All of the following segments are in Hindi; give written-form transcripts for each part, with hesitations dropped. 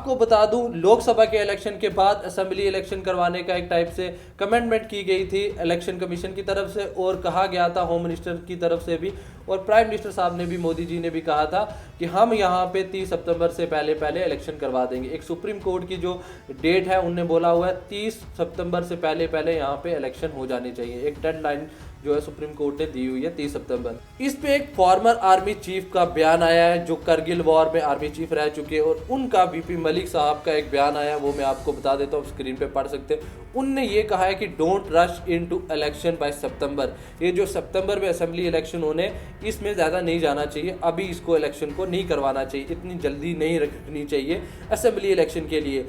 आपको बता दूं, लोकसभा के इलेक्शन के बाद असेंबली इलेक्शन करवाने का एक टाइप से कमेंटमेंट की गई थी इलेक्शन कमीशन की तरफ से, और कहा गया था होम मिनिस्टर की तरफ से भी, और प्राइम मिनिस्टर साहब ने भी, मोदी जी ने भी कहा था कि हम यहाँ पे 30 सितंबर से पहले पहले इलेक्शन करवा देंगे। एक सुप्रीम कोर्ट की जो डेट है उनने बोला हुआ है 30 सितंबर से पहले पहले यहाँ पे इलेक्शन हो जानी चाहिए। एक डेडलाइन जो है सुप्रीम कोर्ट ने दी हुई है 30 सितंबर। इस पे एक फॉर्मर आर्मी चीफ का बयान आया है जो करगिल वॉर में आर्मी चीफ रह चुके हैं, और उनका वीपी मलिक साहब का एक बयान आया, वो मैं आपको बता देता हूँ, स्क्रीन पे पढ़ सकते हैं। उनने ये कहा है कि don't rush into election by September. ये जो सितंबर में असेंबली इलेक्शन होने, इसमें ज़्यादा नहीं जाना चाहिए, अभी इसको इलेक्शन को नहीं करवाना चाहिए, इतनी जल्दी नहीं रखनी चाहिए असेंबली इलेक्शन के लिए।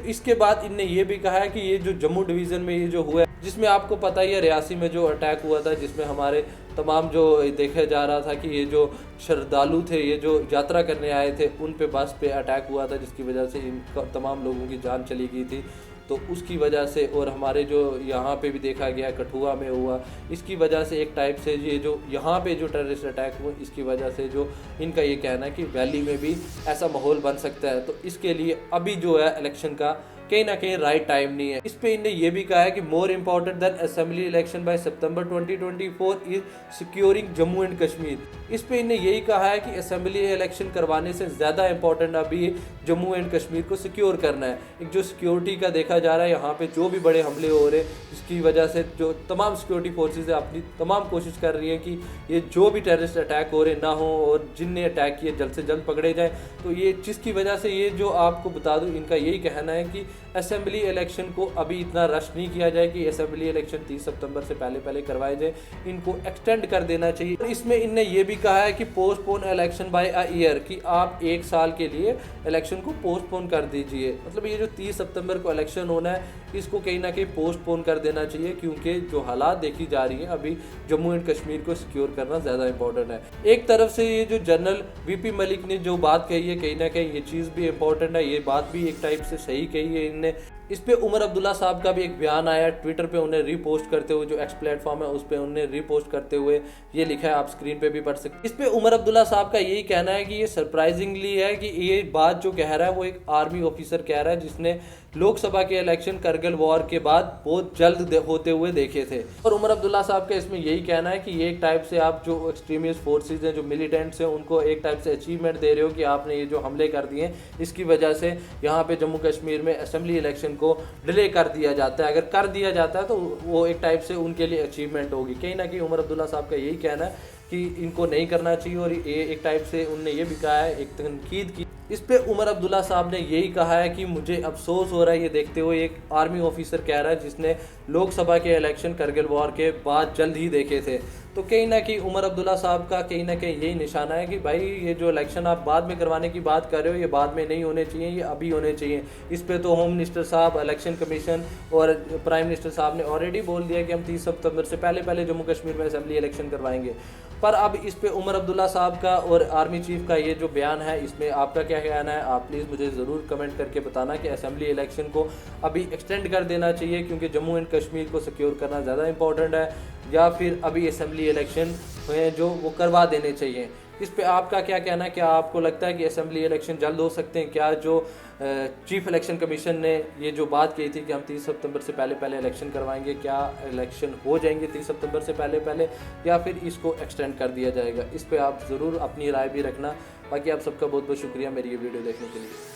इसके बाद इनने ये भी कहा है कि ये जो जम्मू डिवीज़न में ये जो हुआ है, जिसमें आपको पता ही है रियासी में जो अटैक हुआ था, जिसमें हमारे तमाम जो देखा जा रहा था कि ये जो श्रद्धालु थे, ये जो यात्रा करने आए थे, उन पे बस पे अटैक हुआ था, जिसकी वजह से इन तमाम लोगों की जान चली गई थी। तो उसकी वजह से, और हमारे जो यहाँ पे भी देखा गया कठुआ में हुआ, इसकी वजह से एक टाइप से ये जो यहाँ पे जो टेररिस्ट अटैक हुआ, इसकी वजह से जो इनका ये कहना है कि वैली में भी ऐसा माहौल बन सकता है। तो इसके लिए अभी जो है इलेक्शन का कहीं ना कहीं राइट टाइम नहीं है। इस पे इनने ये भी कहा है कि more important than assembly election by सितंबर 2024 is securing Jammu and Kashmir. इस पे इनने यही कहा है कि असेंबली इलेक्शन करवाने से ज़्यादा इंपॉर्टेंट अभी जम्मू एंड कश्मीर को सिक्योर करना है। एक जो सिक्योरिटी का देखा जा रहा है, यहाँ पे जो भी बड़े हमले हो रहे हैं, जिसकी वजह से जो तमाम सिक्योरिटी फोर्सेज अपनी तमाम कोशिश कर रही है कि ये जो भी टेररिस्ट अटैक हो रहे ना हो, और जिनने अटैक किए जल्द से जल्द पकड़े जाए। तो ये जिसकी वजह से ये जो आपको बता दूँ, इनका यही कहना है कि असेंबली इलेक्शन को अभी इतना रश नहीं किया जाए कि असेंबली इलेक्शन 30 सितंबर से पहले पहले करवाए जाए, इनको एक्सटेंड कर देना चाहिए। इसमें इनने ये भी कहा है कि postpone election by a year, कि आप एक साल के लिए इलेक्शन को पोस्टपोन कर दीजिए। मतलब ये जो 30 सितंबर को इलेक्शन होना है, इसको कहीं ना कहीं पोस्टपोन कर देना चाहिए, क्योंकि जो हालात देखी जा रही है अभी जम्मू एंड कश्मीर को सिक्योर करना ज़्यादा इंपॉर्टेंट है। एक तरफ से ये जो जनरल वीपी मलिक ने जो बात कही है, कहीं ना कहीं ये चीज़ भी इंपॉर्टेंट है, ये बात भी एक टाइप से सही कही है इनने। इस पे उमर अब्दुल्ला साहब का भी एक बयान आया ट्विटर पे, उन्हें रीपोस्ट करते हुए, जो एक्स प्लेटफॉर्म है उस पे उन्हें रीपोस्ट करते हुए ये लिखा है, आप स्क्रीन पे भी पढ़ सकते हैं। इस पे उमर अब्दुल्ला साहब का यही कहना है कि ये सरप्राइजिंगली है कि ये बात जो कह रहा है वो एक आर्मी ऑफिसर कह रहा है, जिसने लोकसभा के इलेक्शन करगिल वॉर के बाद बहुत जल्द होते हुए देखे थे। और उमर अब्दुल्ला साहब का इसमें यही कहना है कि ये एक टाइप से आप जो एक्सट्रीमिस्ट फोर्सेज हैं, जो मिलिटेंट्स हैं, उनको एक टाइप से अचीवमेंट दे रहे हो कि आपने ये जो हमले कर दिए, इसकी वजह से यहाँ पे जम्मू कश्मीर में असेंबली इलेक्शन को डिले कर दिया जाता है। अगर कर दिया जाता है तो वो एक टाइप से उनके लिए अचीवमेंट होगी। कहीं ना कहीं उमर अब्दुल्ला साहब का यही कहना है कि इनको नहीं करना चाहिए, और ये एक टाइप से उनने ये भी कहा है, एक तनकीद की। इस पे उमर अब्दुल्ला साहब ने यही कहा है कि मुझे अफसोस हो रहा है ये देखते हुए, एक आर्मी ऑफिसर कह रहा है जिसने लोकसभा के इलेक्शन करगिल वॉर के बाद जल्द ही देखे थे। तो कहीं ना कहीं उमर अब्दुल्ला साहब का कहीं ना कहीं यही निशाना है कि भाई ये जो इलेक्शन आप बाद में करवाने की बात कर रहे हो, ये बाद में नहीं होने चाहिए, ये अभी होने चाहिए। इस पे तो होम मिनिस्टर साहब, इलेक्शन कमीशन और प्राइम मिनिस्टर साहब ने ऑलरेडी बोल दिया कि हम 30 सितंबर से पहले पहले जम्मू कश्मीर में असेंबली इलेक्शन करवाएंगे। पर अब इस पे उमर अब्दुल्ला साहब का और आर्मी चीफ का ये जो बयान है, इसमें आपका क्या कहना है? आप प्लीज़ मुझे ज़रूर कमेंट करके बताना कि असेंबली इलेक्शन को अभी एक्सटेंड कर देना चाहिए क्योंकि जम्मू एंड कश्मीर को सिक्योर करना ज़्यादा इंपॉर्टेंट है, या फिर अभी असेंबली इलेक्शन हैं जो वो करवा देने चाहिए। इस पे आपका क्या कहना है? क्या आपको लगता है कि असेंबली इलेक्शन जल्द हो सकते हैं? क्या जो चीफ इलेक्शन कमीशन ने ये जो बात कही थी कि हम 30 सितंबर से पहले पहले इलेक्शन करवाएंगे, क्या इलेक्शन हो जाएंगे 30 सितंबर से पहले पहले, या फिर इसको एक्सटेंड कर दिया जाएगा? इस पे आप ज़रूर अपनी राय भी रखना। बाकी आप सबका बहुत बहुत शुक्रिया मेरी ये वीडियो देखने के लिए।